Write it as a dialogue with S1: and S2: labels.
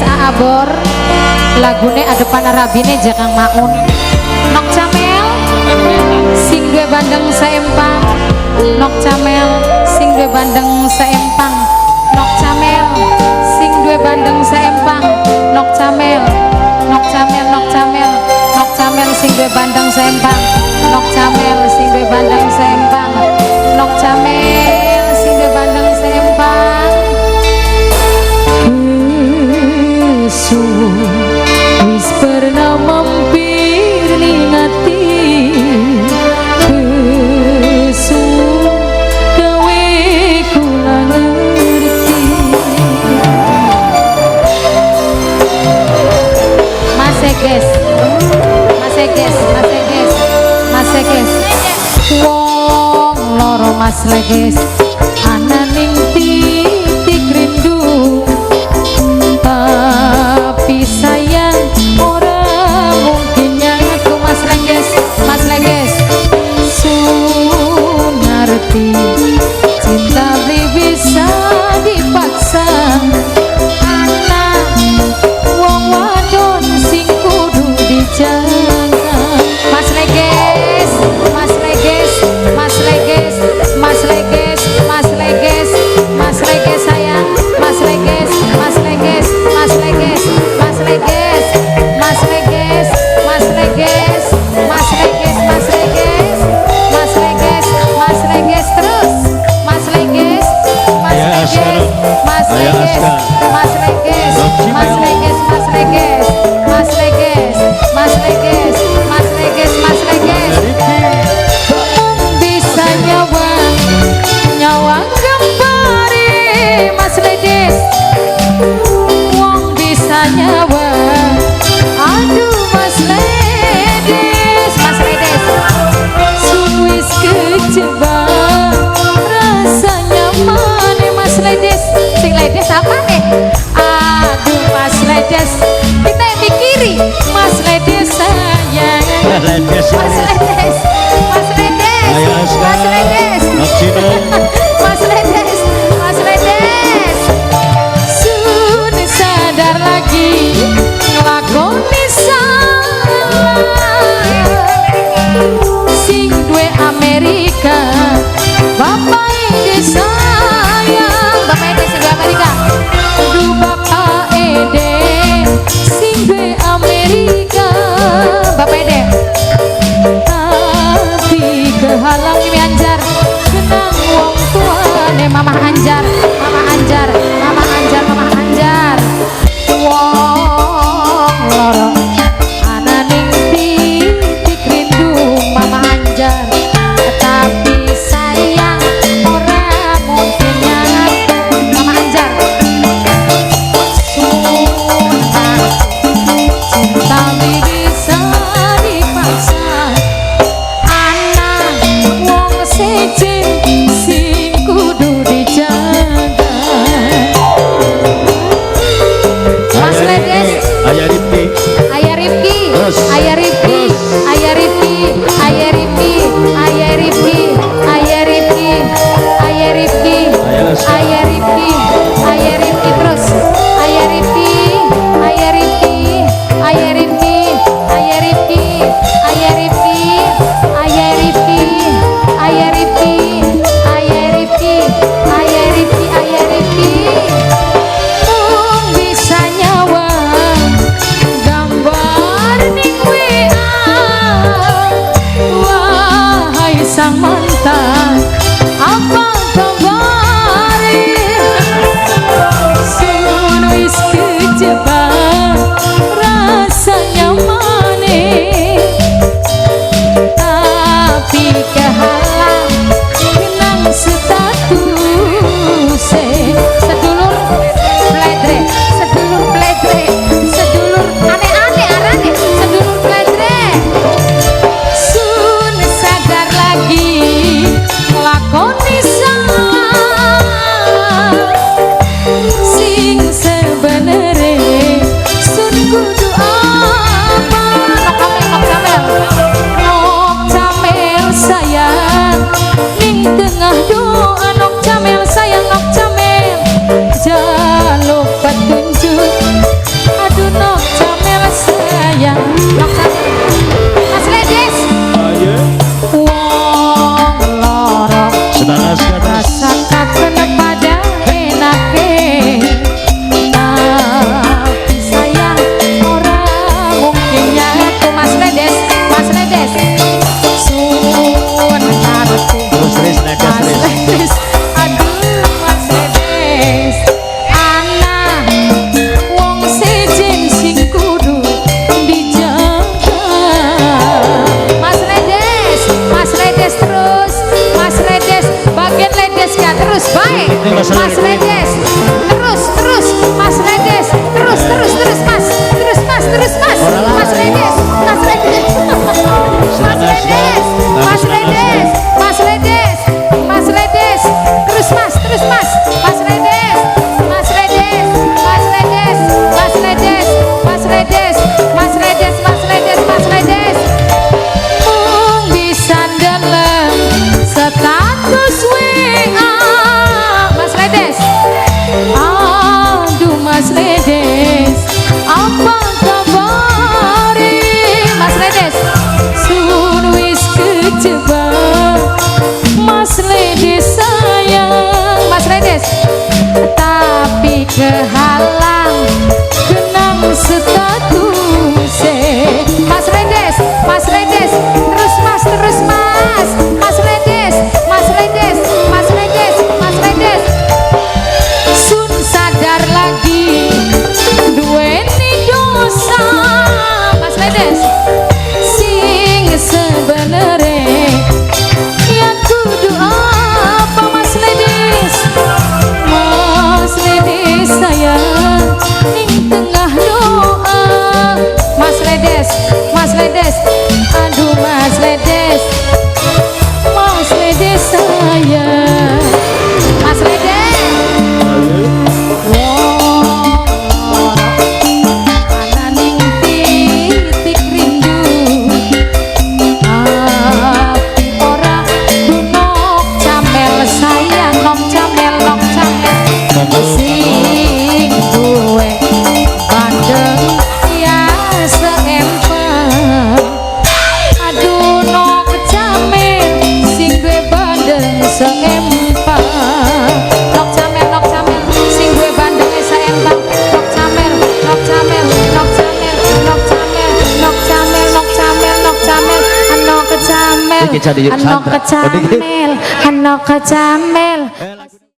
S1: Aabor lagune adepan arabine Jakang Maun Nok Camel sing duwe bandeng saempang Nok Camel sing duwe bandeng saempang Nok Camel sing duwe bandeng saempang Nok Camel Nok Camel Nok Camel Nok Camel sing duwe bandeng saempang Nok Camel sing duwe bandeng saempang Nok Camel sing duwe bandeng saempang wis pernah mampir ning ati gawe kula ngerti Mas wong loro Mas Leges ana ning titik rindu tapi sayang orang mungkin nyatu Mas Leges sunarti cinta bisa dipaksa anak wong wadon sing kudu dijaga Mas Leges sayang Mas Leges terus Mas Leges bisa nyawa kembali Mas Leges wong bisa nyawa aduh Mas Leges suwis kejebak rasanya mana Mas Leges sing Leges apa nih aduh Mas Leges kita yang mikiri Mas Leges sayang Mas Leges sudah sadar lagi ngelakoni salah sing duwe Amerika bapak ide sayang bapak ide sing duwe Amerika aduh bapak ide sing duwe Amerika bapak ide tapi kehalang ini anjar kenang wong tuane Mama Anjar wong loro ana ning titik rindu Mama Anjar tapi sayang ora mungkin nyatu Mama Anjar cinta bisa dipaksa anak wong sejen sing kudu dijaga Mas Leges bisa nyawa gambar ning WA wahai sang mantan apa kabar sun wis kejebak rasanya manis tapi kehalang kenang status sedulur pledre sedulur aneh-aneh arane sedulur pledre sun sadar lagi Ano kecamel, ano kecamel.